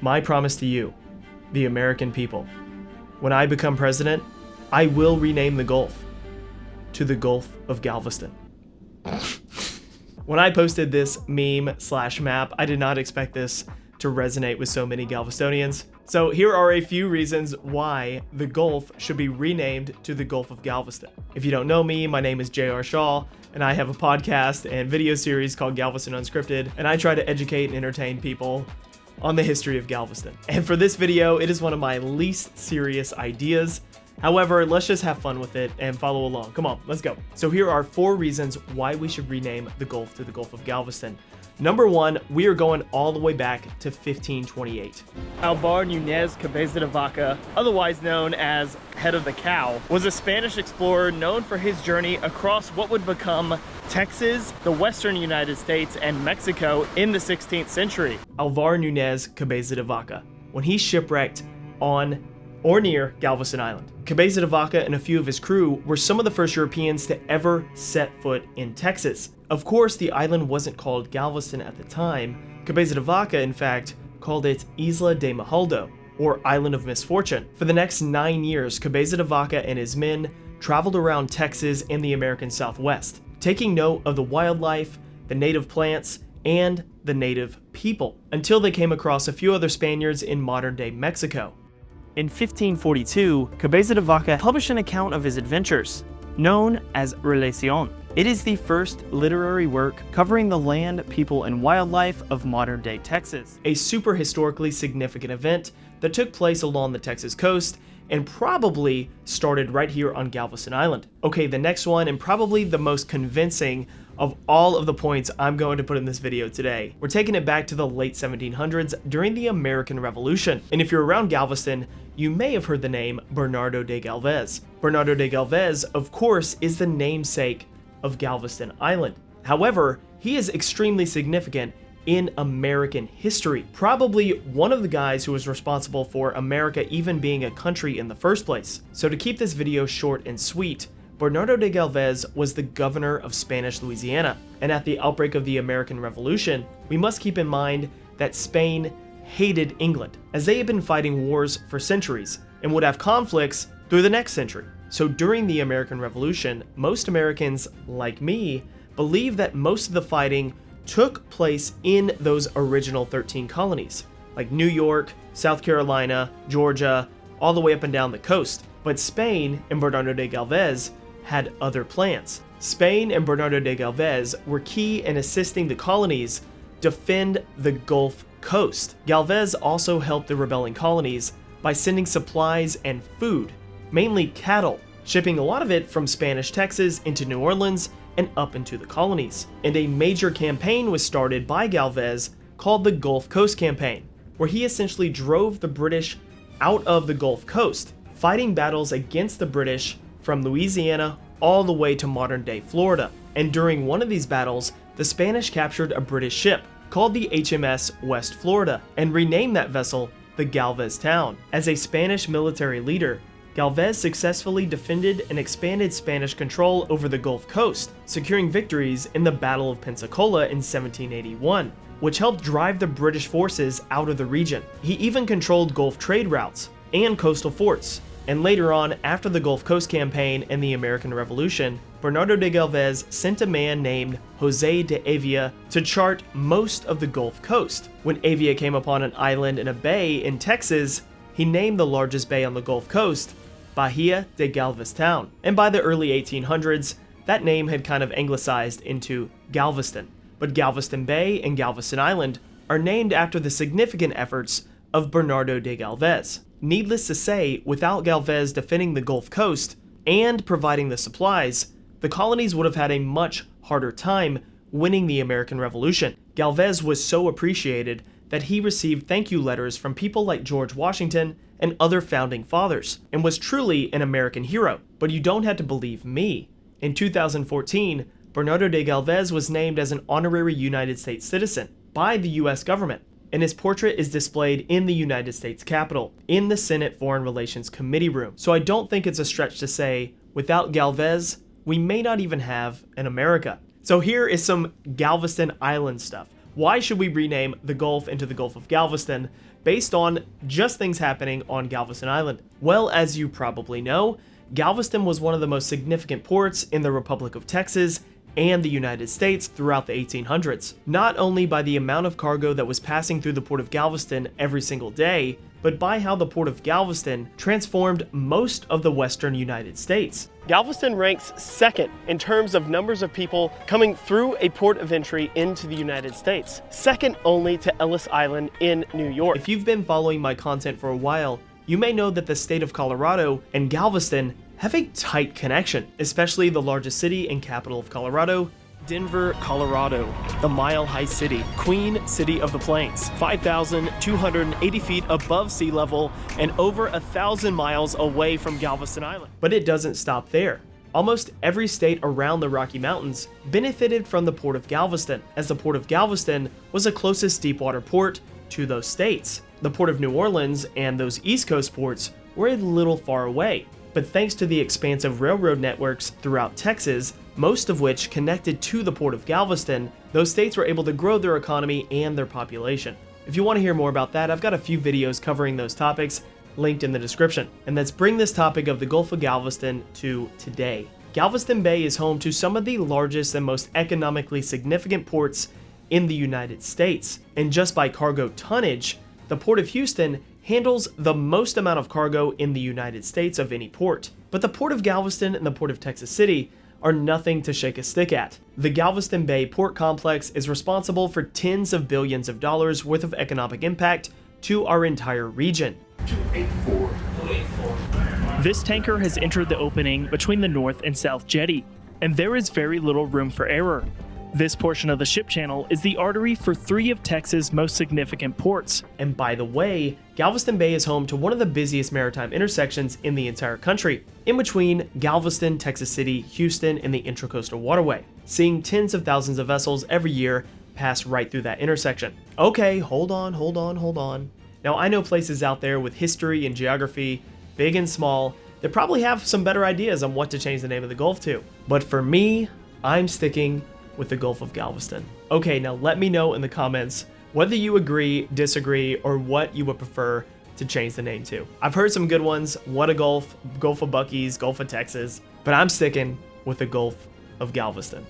My promise to you, the American people, when I become president, I will rename the Gulf to the Gulf of Galveston. When I posted this meme/map, I did not expect this to resonate with so many Galvestonians. So here are a few reasons why the Gulf should be renamed to the Gulf of Galveston. If you don't know me, my name is J.R. Shaw, and I have a podcast and video series called Galveston Unscripted, and I try to educate and entertain people on the history of Galveston. And for this video, it is one of my least serious ideas. However, let's just have fun with it and follow along. Come on, let's go. So here are 4 reasons why we should rename the Gulf to the Gulf of Galveston. Number 1, we are going all the way back to 1528. Alvar Núñez Cabeza de Vaca, otherwise known as Head of the Cow, was a Spanish explorer known for his journey across what would become Texas, the western United States, and Mexico in the 16th century. Alvar Núñez Cabeza de Vaca, when he shipwrecked on or near Galveston Island. Cabeza de Vaca and a few of his crew were some of the first Europeans to ever set foot in Texas. Of course, the island wasn't called Galveston at the time. Cabeza de Vaca, in fact, called it Isla de Mahaldo, or Island of Misfortune. For the next 9 years, Cabeza de Vaca and his men traveled around Texas and the American Southwest, taking note of the wildlife, the native plants, and the native people, until they came across a few other Spaniards in modern-day Mexico. In 1542, Cabeza de Vaca published an account of his adventures, known as Relación. It is the first literary work covering the land, people, and wildlife of modern-day Texas. A super historically significant event that took place along the Texas coast and probably started right here on Galveston Island. Okay, the next one, and probably the most convincing of all of the points I'm going to put in this video today. We're taking it back to the late 1700s during the American Revolution. And if you're around Galveston, you may have heard the name Bernardo de Gálvez. Bernardo de Gálvez, of course, is the namesake of Galveston Island. However, he is extremely significant in American history. Probably one of the guys who was responsible for America even being a country in the first place. So to keep this video short and sweet, Bernardo de Gálvez was the governor of Spanish Louisiana, and at the outbreak of the American Revolution, we must keep in mind that Spain hated England, as they had been fighting wars for centuries, and would have conflicts through the next century. So during the American Revolution, most Americans, like me, believe that most of the fighting took place in those original 13 colonies, like New York, South Carolina, Georgia, all the way up and down the coast. But Spain and Bernardo de Gálvez had other plans. Spain and Bernardo de Gálvez were key in assisting the colonies defend the Gulf Coast. Gálvez also helped the rebelling colonies by sending supplies and food, mainly cattle, shipping a lot of it from Spanish Texas into New Orleans and up into the colonies. And a major campaign was started by Gálvez called the Gulf Coast Campaign, where he essentially drove the British out of the Gulf Coast, fighting battles against the British from Louisiana all the way to modern-day Florida. And during one of these battles, the Spanish captured a British ship called the HMS West Florida and renamed that vessel the Galvez Town. As a Spanish military leader, Gálvez successfully defended and expanded Spanish control over the Gulf Coast, securing victories in the Battle of Pensacola in 1781, which helped drive the British forces out of the region. He even controlled Gulf trade routes and coastal forts. And later on, after the Gulf Coast Campaign and the American Revolution, Bernardo de Gálvez sent a man named José de Avia to chart most of the Gulf Coast. When Avia came upon an island in a bay in Texas, he named the largest bay on the Gulf Coast Bahia de Galveston. And by the early 1800s, that name had kind of anglicized into Galveston. But Galveston Bay and Galveston Island are named after the significant efforts of Bernardo de Gálvez. Needless to say, without Gálvez defending the Gulf Coast and providing the supplies, the colonies would have had a much harder time winning the American Revolution. Gálvez was so appreciated that he received thank you letters from people like George Washington and other founding fathers, and was truly an American hero. But you don't have to believe me. In 2014, Bernardo de Gálvez was named as an honorary United States citizen by the US government, and his portrait is displayed in the United States Capitol, in the Senate Foreign Relations Committee room. So I don't think it's a stretch to say, without Gálvez, we may not even have an America. So here is some Galveston Island stuff. Why should we rename the Gulf into the Gulf of Galveston? based on just things happening on Galveston Island. Well, as you probably know, Galveston was one of the most significant ports in the Republic of Texas and the United States throughout the 1800s, not only by the amount of cargo that was passing through the Port of Galveston every single day, but by how the Port of Galveston transformed most of the western United States. Galveston ranks second in terms of numbers of people coming through a port of entry into the United States, second only to Ellis Island in New York. If you've been following my content for a while, you may know that the state of Colorado and Galveston have a tight connection, especially the largest city and capital of Colorado, Denver, Colorado, the mile-high city, Queen City of the Plains, 5,280 feet above sea level and over 1,000 miles away from Galveston Island. But it doesn't stop there. Almost every state around the Rocky Mountains benefited from the Port of Galveston, as the Port of Galveston was the closest deepwater port to those states. The Port of New Orleans and those East Coast ports were a little far away. But thanks to the expansive railroad networks throughout Texas, most of which connected to the Port of Galveston, those states were able to grow their economy and their population. If you want to hear more about that, I've got a few videos covering those topics linked in the description. And let's bring this topic of the Gulf of Galveston to today. Galveston Bay is home to some of the largest and most economically significant ports in the United States. And just by cargo tonnage, the Port of Houston handles the most amount of cargo in the United States of any port. But the Port of Galveston and the Port of Texas City are nothing to shake a stick at. The Galveston Bay Port Complex is responsible for tens of billions of dollars worth of economic impact to our entire region. 284. This tanker has entered the opening between the North and South Jetty, and there is very little room for error. This portion of the ship channel is the artery for 3 of Texas' most significant ports. And by the way, Galveston Bay is home to one of the busiest maritime intersections in the entire country, in between Galveston, Texas City, Houston, and the Intracoastal Waterway, seeing tens of thousands of vessels every year pass right through that intersection. Okay, hold on. Now I know places out there with history and geography, big and small, that probably have some better ideas on what to change the name of the Gulf to. But for me, I'm sticking with the Gulf of Galveston. Okay, now let me know in the comments whether you agree, disagree, or what you would prefer to change the name to. I've heard some good ones, What a Gulf, Gulf of Bucky's, Gulf of Texas, but I'm sticking with the Gulf of Galveston.